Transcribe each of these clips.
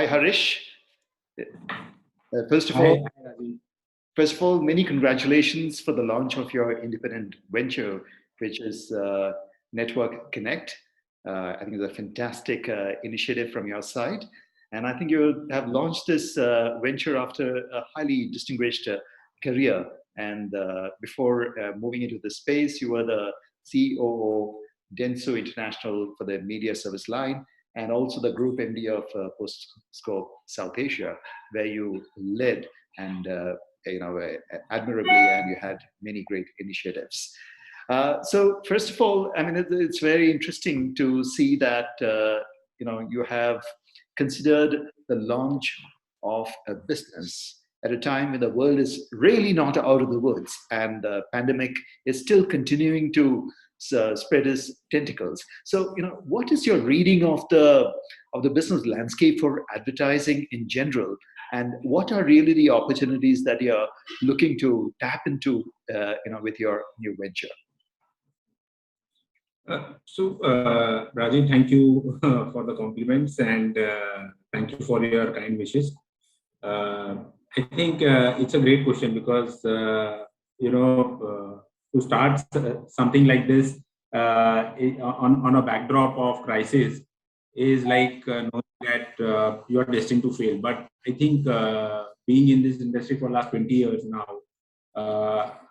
Harish. First of Hi, all, Rajiv. First of all, many congratulations for the launch of your independent venture, which is Network Connect. I think it's a fantastic initiative from your side. And I think you have launched this venture after a highly distinguished career. And before moving into the space, you were the COO Denso International for the media service line, and also the group MD of Postscope South Asia, where you led and admirably, and you had many great initiatives. So first of all, I mean, it's very interesting to see that you have considered the launch of a business at a time when the world is really not out of the woods and the pandemic is still continuing to spread its tentacles. So, what is your reading of the business landscape for advertising in general, and what are really the opportunities that you're looking to tap into, with your new venture? Rajiv, thank you for the compliments and thank you for your kind wishes. I think it's a great question because, to start something like this on a backdrop of crisis is like knowing that you are destined to fail. But I think being in this industry for the last 20 years now,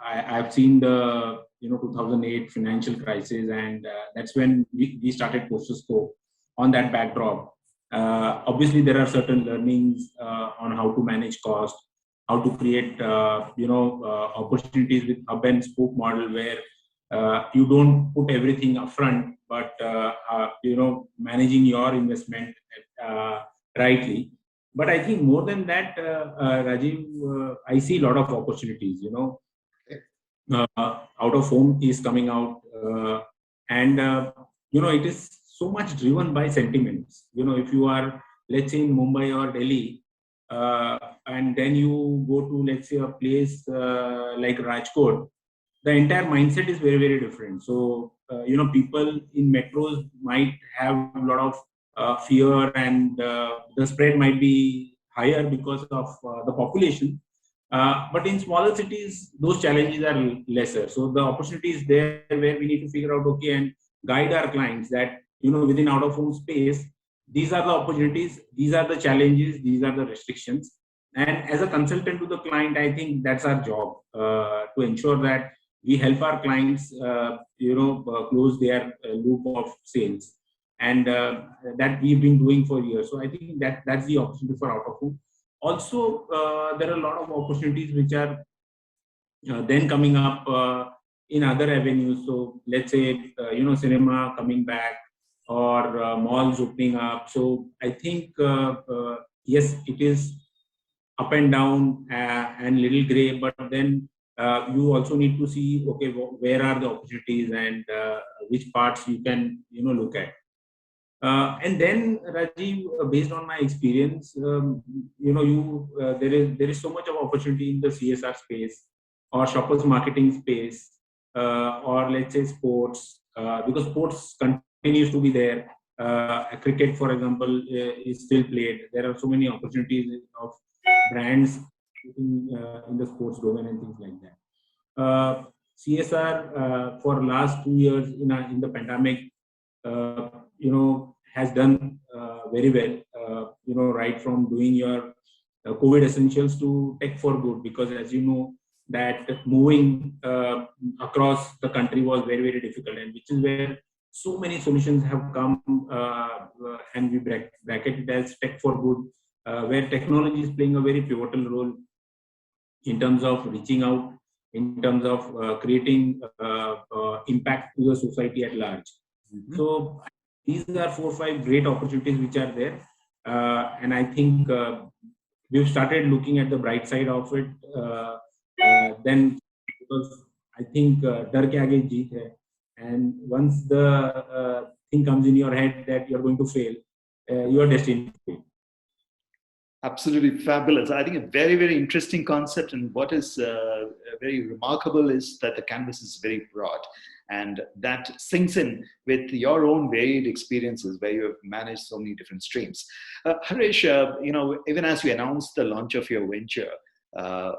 I've seen the 2008 financial crisis, and that's when we started Postscope on that backdrop. Obviously, there are certain learnings on how to manage cost, how to create opportunities with hub and spoke model where you don't put everything upfront, but managing your investment rightly. But I think more than that, Rajiv, I see a lot of opportunities. Out of home is coming out, and it is so much driven by sentiments. If you are, let's say, in Mumbai or Delhi, and then you go to, let's say, a place like Rajkot, the entire mindset is very, very different. So, people in metros might have a lot of fear, and the spread might be higher because of the population. But in smaller cities, those challenges are lesser. So the opportunity is there where we need to figure out, okay, and guide our clients that, within out of home space, these are the opportunities, these are the challenges, these are the restrictions. And as a consultant to the client, I think that's our job to ensure that we help our clients, close their loop of sales. And that we've been doing for years. So I think that's the opportunity for out of home. Also, there are a lot of opportunities which are then coming up in other avenues. So let's say, cinema coming back or malls opening up. So I think, yes, it is up and down and little gray, but then you also need to see, okay, where are the opportunities and which parts you can, look at. And then, Rajiv, based on my experience, there is so much of opportunity in the CSR space or shoppers marketing space, or let's say sports, because sports continues to be there. Cricket, for example, is still played. There are so many opportunities of brands in the sports domain and things like that. CSR for last 2 years in the pandemic, has done very well, right from doing your COVID essentials to tech for good, because as you know, that moving across the country was very, very difficult, and which is where so many solutions have come, and we bracket it as tech for good, where technology is playing a very pivotal role in terms of reaching out, in terms of creating impact to the society at large. Mm-hmm. So these are 4 or 5 great opportunities which are there, and I think we've started looking at the bright side of it. Then, because I think dar ke aage jeet hai, and once the thing comes in your head that you're going to fail, you are destined to fail. Absolutely fabulous. I think a very, very interesting concept, and what is very remarkable is that the canvas is very broad. And that sinks in with your own varied experiences where you have managed so many different streams. Haresh, even as you announced the launch of your venture,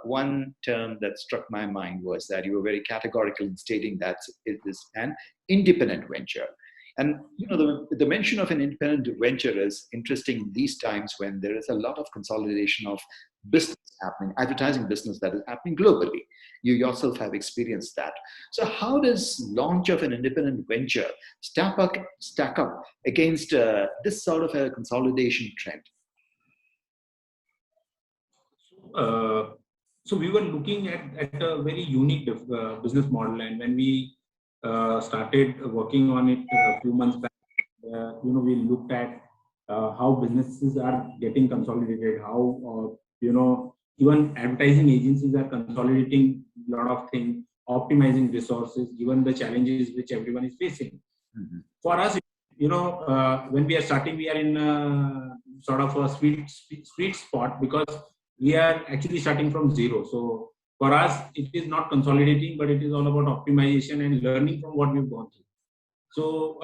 one term that struck my mind was that you were very categorical in stating that it is an independent venture. And the mention of an independent venture is interesting in these times when there is a lot of consolidation of business happening, advertising business that is happening globally. You yourself have experienced that. So how does launch of an independent venture stack up against this sort of a consolidation trend? So we were looking at a very unique business model, and when we started working on it a few months back, we looked at how businesses are getting consolidated, how even advertising agencies are consolidating a lot of things, optimizing resources, given the challenges which everyone is facing. Mm-hmm. For us, when we are starting, we are in sort of a sweet spot because we are actually starting from zero. So for us, it is not consolidating, but it is all about optimization and learning from what we've gone through. So,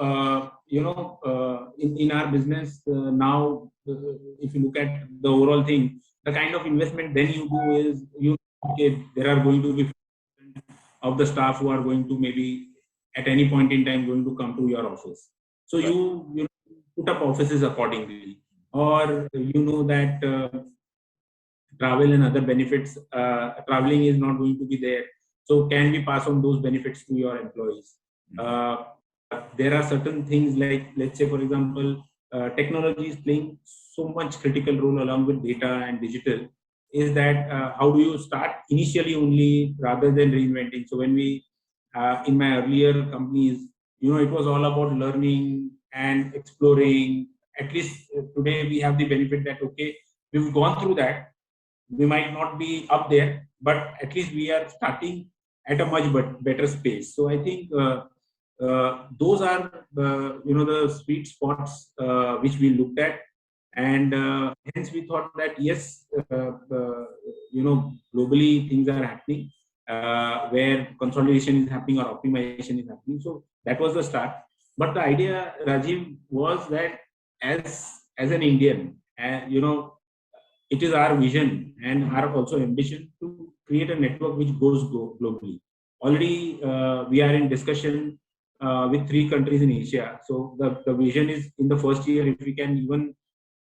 in our business now, if you look at the overall thing, the kind of investment then you do is, there are going to be of the staff who are going to maybe at any point in time going to come to your office. So right. you put up offices accordingly, or that travel and other benefits, traveling is not going to be there. So can we pass on those benefits to your employees? There are certain things like, let's say, for example, technology is playing so much critical role along with data and digital, is that how do you start initially only rather than reinventing? So when we, in my earlier companies, it was all about learning and exploring. At least today we have the benefit that, okay, we've gone through that. We might not be up there, but at least we are starting at a much better space. So I think those are the sweet spots which we looked at, and hence we thought that yes, globally things are happening where consolidation is happening or optimization is happening. So that was the start. But the idea, Rajiv, was that as an Indian, it is our vision and our also ambition to create a network which goes globally. Already we are in discussion with 3 countries in Asia. So the vision is, in the first year, if we can even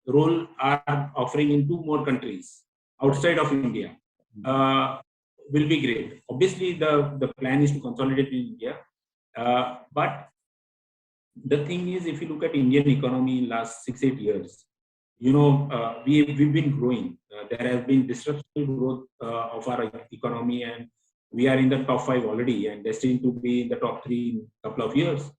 roll our offering in 2 more countries outside of India, will be great. Obviously, the plan is to consolidate in India. But the thing is, if you look at Indian economy in last 6-8 years, we've been growing. There has been disruptive growth of our economy, and we are in the top 5 already and destined to be in the top 3 in a couple of years.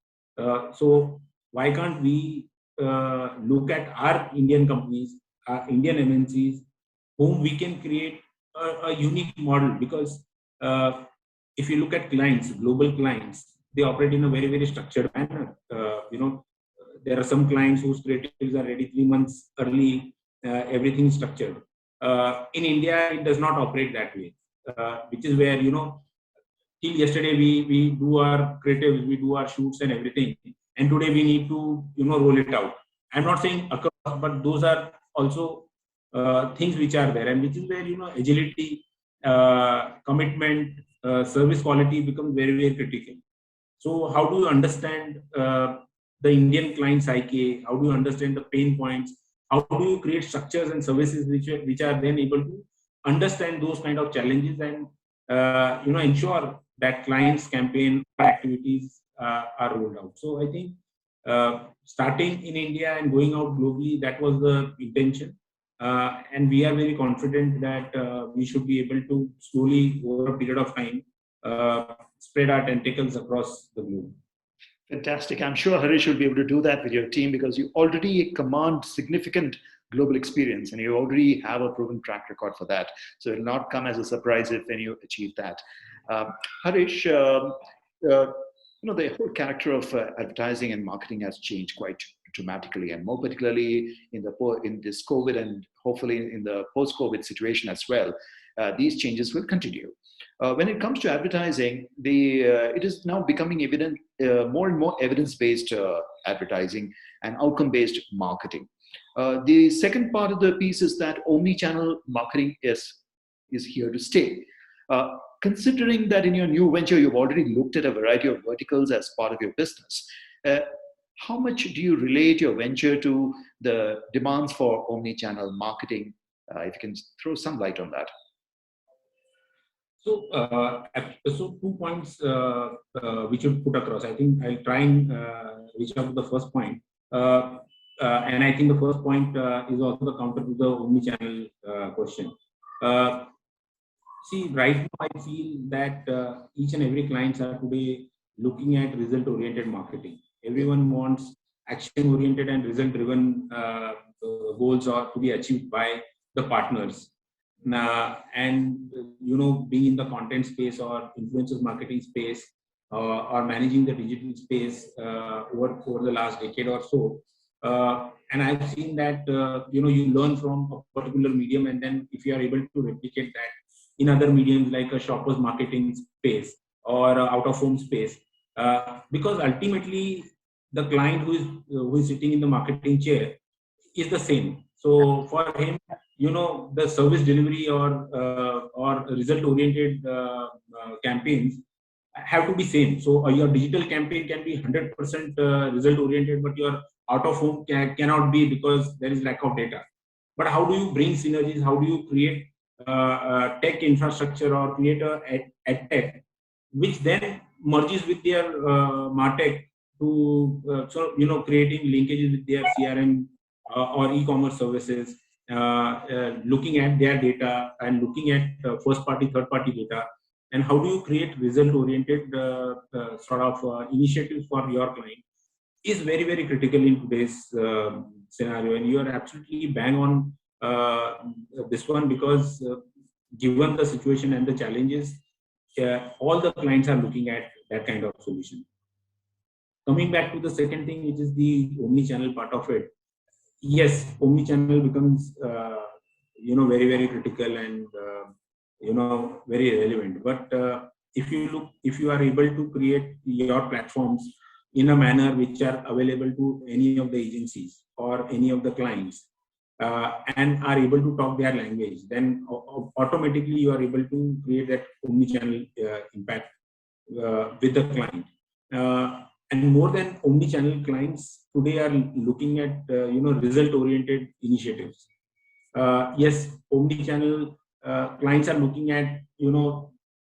So why can't we look at our Indian companies, our Indian MNCs, whom we can create a unique model? Because if you look at clients, global clients, they operate in a very, very structured manner. There are some clients whose creatives are ready 3 months early, everything is structured. In India, it does not operate that way, which is where, till yesterday we do our creatives, we do our shoots and everything. And today we need to, roll it out. I'm not saying across, but those are also things which are there, and which is where, agility, commitment, service quality becomes very, very critical. So how do you understand the Indian client psyche? How do you understand the pain points? How do you create structures and services which are then able to understand those kind of challenges and ensure that clients' campaign activities are rolled out? So I think starting in India and going out globally, that was the intention, and we are very confident that we should be able to slowly, over a period of time, spread our tentacles across the globe. Fantastic. I'm sure Haresh will be able to do that with your team because you already command significant global experience and you already have a proven track record for that. So it will not come as a surprise if when you achieve that. Haresh, the whole character of advertising and marketing has changed quite dramatically, and more particularly in this COVID and hopefully in the post-COVID situation as well. These changes will continue. When it comes to advertising, it is now becoming evident, more and more evidence-based advertising and outcome-based marketing. The second part of the piece is that omni-channel marketing is here to stay. Considering that in your new venture, you've already looked at a variety of verticals as part of your business, how much do you relate your venture to the demands for omni-channel marketing? If you can throw some light on that. So 2 points which you put across. I think I'll try and reach out to the first point. And I think the first point is also the counter to the omni-channel question. See, right now I feel that each and every clients are today looking at result-oriented marketing. Everyone wants action-oriented and result-driven goals are to be achieved by the partners. And being in the content space or influencers marketing space or managing the digital space over the last decade or so. And I've seen that you learn from a particular medium, and then if you are able to replicate that in other mediums like a shopper's marketing space or out of home space, because ultimately the client who is sitting in the marketing chair is the same. So for him, the service delivery or result oriented campaigns have to be same. So your digital campaign can be 100% result oriented, but your out of home cannot be, because there is lack of data. But how do you bring synergies? How do you create tech infrastructure or create a tech which then merges with their martech to creating linkages with their CRM or e-commerce services, looking at their data and looking at first party, third party data, and how do you create result oriented sort of initiatives for your client is very, very critical in today's scenario. And you are absolutely bang on this one, because given the situation and the challenges, all the clients are looking at that kind of solution. Coming back to the second thing, which is the omni-channel part of it. Yes, omni-channel becomes very, very critical and very relevant. But if you are able to create your platforms in a manner which are available to any of the agencies or any of the clients, and are able to talk their language, then automatically you are able to create that omni-channel impact with the client. And more than omni-channel, clients today are looking at result-oriented initiatives. Yes, omni-channel clients are looking at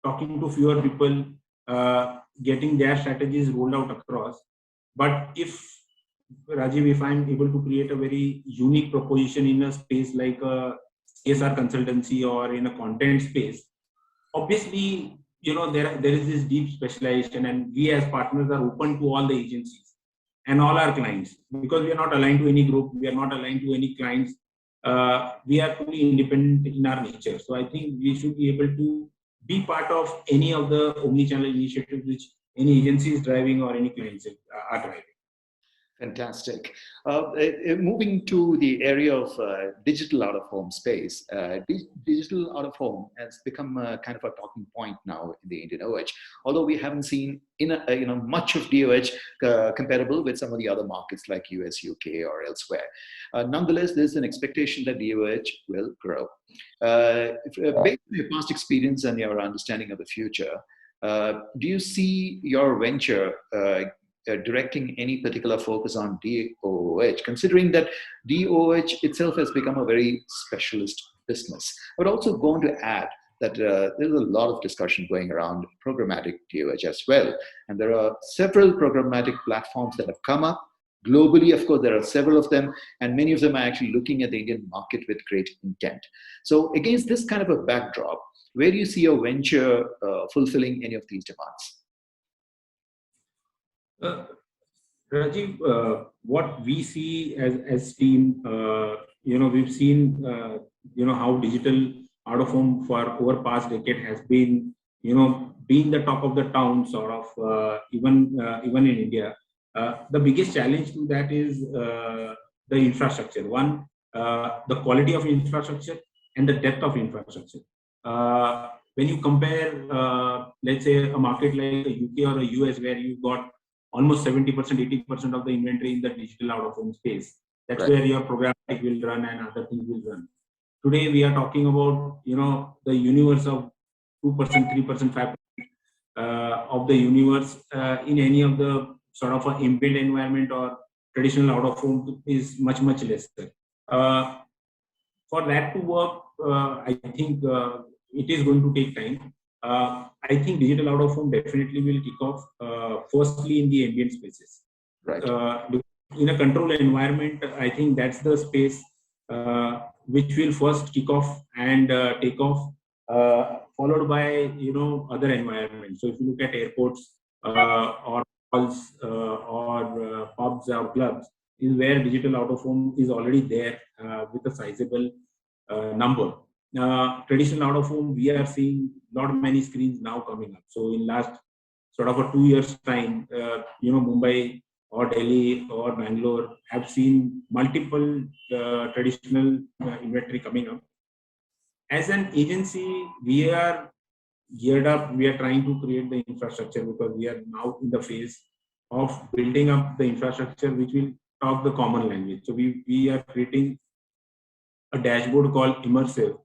talking to fewer people, getting their strategies rolled out across. But if Rajiv, if I'm able to create a very unique proposition in a space like a CSR consultancy or in a content space, obviously there is this deep specialization, and we as partners are open to all the agencies and all our clients, because we are not aligned to any group, we are not aligned to any clients. We are fully independent in our nature. So I think we should be able to be part of any of the omni-channel initiatives which any agency is driving or any clients are driving. Fantastic. Moving to the area of digital out-of-home space, digital out-of-home has become kind of a talking point now in the Indian OH, although we haven't seen much of DOH comparable with some of the other markets like US, UK, or elsewhere. Nonetheless, there's an expectation that DOH will grow. Based on your past experience and your understanding of the future, do you see your venture directing any particular focus on DOH, considering that DOH itself has become a very specialist business? I would also go on to add that there's a lot of discussion going around programmatic DOH as well. And there are several programmatic platforms that have come up. Globally, of course, there are several of them, and many of them are actually looking at the Indian market with great intent. So against this kind of a backdrop, where do you see your venture fulfilling any of these demands? Rajiv, what we see as team, we've seen, how digital out of home for over past decade has been, being the talk of the town, sort of, even in India. The biggest challenge to that is the infrastructure. One, the quality of infrastructure and the depth of infrastructure. when you compare, let's say, a market like the UK or a US, where you've got almost 70%, 80% of the inventory in the digital out-of-home space, that's Right. where your programmatic will run and other things will run. Today, we are talking about, the universe of 2%, 3%, 5% of the universe in any of the sort of an inbuilt environment or traditional out-of-home is much, much lesser. For that to work, I think it is going to take time. I think digital out-of-home definitely will kick off, firstly in the ambient spaces. Right. In a controlled environment, I think that's the space which will first kick off and take off, followed by other environments. So if you look at airports or malls or pubs or clubs, is where digital out-of-home is already there with a sizable number. Traditional out-of-home, we are seeing not many screens now coming up. So in last sort of a 2 years time, Mumbai or Delhi or Bangalore have seen multiple traditional inventory coming up. As an agency, we are geared up. We are trying to create the infrastructure because we are now in the phase of building up the infrastructure which will talk the common language. So we are creating a dashboard called Immersive,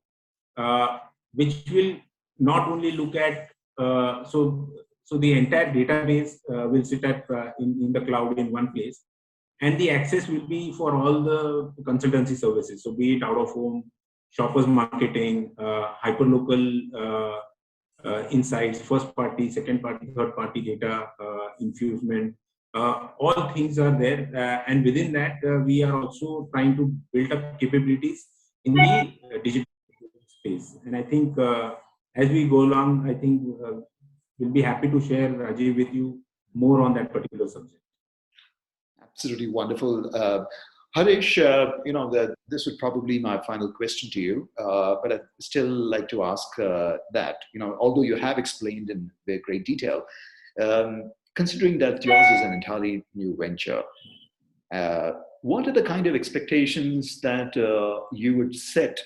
which will not only look at so the entire database will sit at in the cloud in one place, and the access will be for all the consultancy services. So be it out of home, shoppers marketing, hyperlocal insights, first party, second party, third party data infusement. All things are there, and within that, we are also trying to build up capabilities in the digital space. And I think as we go along, I think we'll be happy to share, Rajiv, with you more on that particular subject. Absolutely wonderful. Haresh, this would probably be my final question to you, but I'd still like to ask that, although you have explained in very great detail, considering that yours is an entirely new venture, what are the kind of expectations that you would set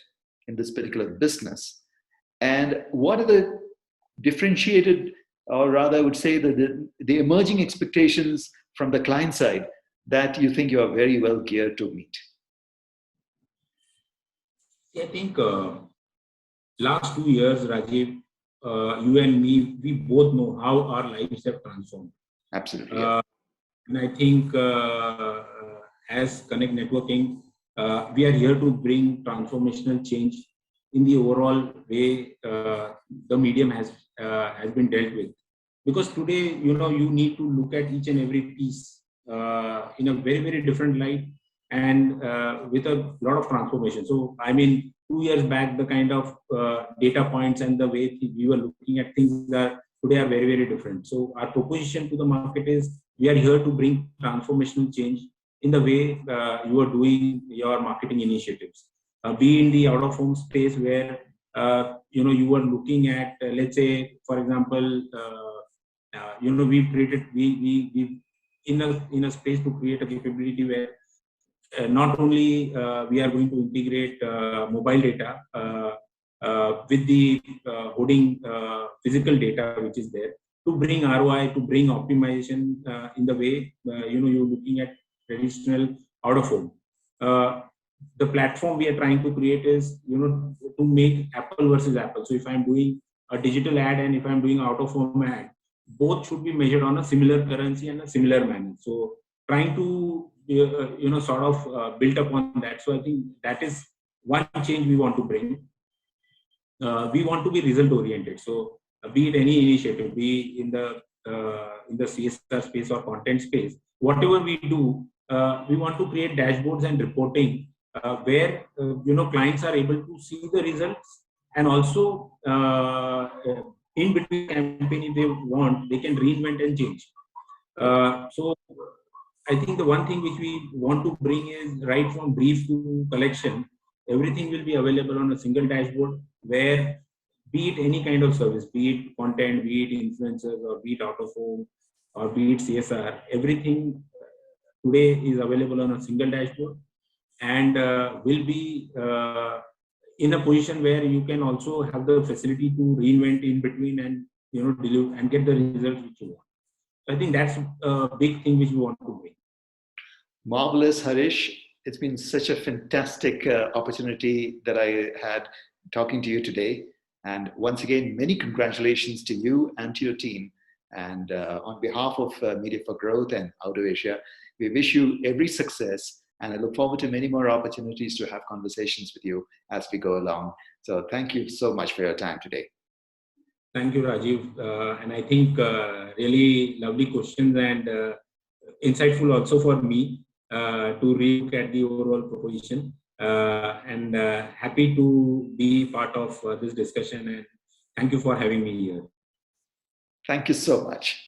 in this particular business? And what are the differentiated, or rather I would say the emerging expectations from the client side that you think you are very well geared to meet? I think last 2 years, Rajiv, you and me, we both know how our lives have transformed. Absolutely. Yeah. And I think as Connect Networking, we are here to bring transformational change in the overall way the medium has been dealt with. Because today, you need to look at each and every piece in a very, very different light and with a lot of transformation. So, I mean, 2 years back, the kind of data points and the way we were looking at things today are very, very different. So, our proposition to the market is we are here to bring transformational change in the way you are doing your marketing initiatives. Be in the out-of-home space where you are looking at, let's say, for example, we've created we in a space to create a capability where not only we are going to integrate mobile data with the holding physical data which is there to bring ROI, to bring optimization in the way you're looking at traditional out of home. The platform we are trying to create is to make apple versus apple. So if I'm doing a digital ad and if I'm doing out of home ad, both should be measured on a similar currency and a similar manner. So trying to sort of build upon that. So I think that is one change we want to bring. We want to be result oriented. So be it any initiative, be in the CSR space or content space, whatever we do, we want to create dashboards and reporting where clients are able to see the results, and also in between campaign, if they want, they can reinvent and change. So I think the one thing which we want to bring is right from brief to collection, everything will be available on a single dashboard where, be it any kind of service, be it content, be it influencers, or be it out of home, or be it CSR, everything today is available on a single dashboard and will be in a position where you can also have the facility to reinvent in between and deliver and get the results which you want. So I think that's a big thing which we want to bring. Marvelous, Harish. It's been such a fantastic opportunity that I had talking to you today. And once again, many congratulations to you and to your team. And on behalf of Media for Growth and Out of Asia, we wish you every success. And I look forward to many more opportunities to have conversations with you as we go along. So thank you so much for your time today. Thank you, Rajiv. And I think really lovely questions and insightful also for me to relook at the overall proposition. And happy to be part of this discussion. And thank you for having me here. Thank you so much.